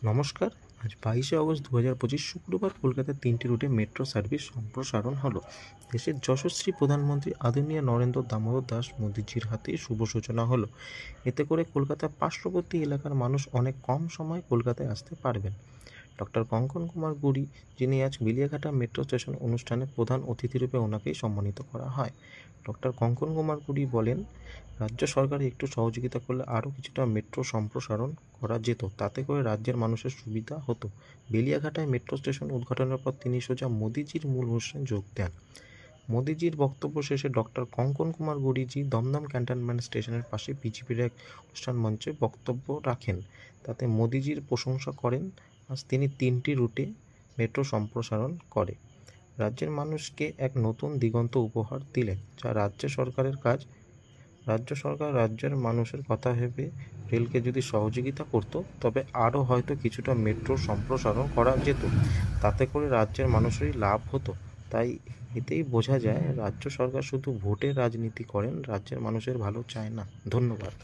নমস্কার। আজ 22শে আগস্ট 2025 শুক্রবার কলকাতার 3টি রুটে মেট্রো সার্ভিস সম্প্রসারণ হলো। দেশের যশস্বী প্রধানমন্ত্রী আদরণীয় নরেন্দ্র দামোদর দাস মোদীজির হাতে শুভ সূচনা হলো। এতে করে কলকাতার পার্শ্ববর্তী এলাকার মানুষ অনেক কম সময়ে কলকাতায় আসতে পারবেন। ডক্টর কঙ্কন কুমার গুরি, যিনি আজ বেলিয়াঘাটা মেট্রো স্টেশন অনুষ্ঠানে প্রধান অতিথিরূপে ওনাকেই সম্মানিত করা হয়। ডক্টর কঙ্কন কুমার গুরি বলেন, রাজ্য সরকার একটু সহযোগিতা করলে আরও কিছুটা মেট্রো সম্প্রসারণ করা যেত, তাতে করে রাজ্যের মানুষের সুবিধা হতো। বেলিয়াঘাটায় মেট্রো স্টেশন উদ্ঘাটনের পর তিনি সোজা মোদিজির মূল অনুষ্ঠানে যোগ দেন। মোদিজির বক্তব্য শেষে ডক্টর কঙ্কন কুমার গুরিজি দমদম ক্যান্টনমেন্ট স্টেশনের পাশে বিজেপির এক অনুষ্ঠান মঞ্চে বক্তব্য রাখেন। তাতে মোদিজির প্রশংসা করেন। আজ তিনি 3টি রুটে মেট্রো সম্প্রসারণ করে রাজ্যের মানুষকে এক নতুন দিগন্ত উপহার দিলেন, যা রাজ্য সরকারের কাজ। রাজ্য সরকার রাজ্যের মানুষের কথা ভেবে রেলকে যদি সহযোগিতা করত, তবে আরও হয়তো কিছুটা মেট্রো সম্প্রসারণ করা যেত, তাতে করে রাজ্যের মানুষেরই লাভ হতো। তাই এতেই বোঝা যায় রাজ্য সরকার শুধু ভোটের রাজনীতি করেন, রাজ্যের মানুষের ভালো চায় না। ধন্যবাদ।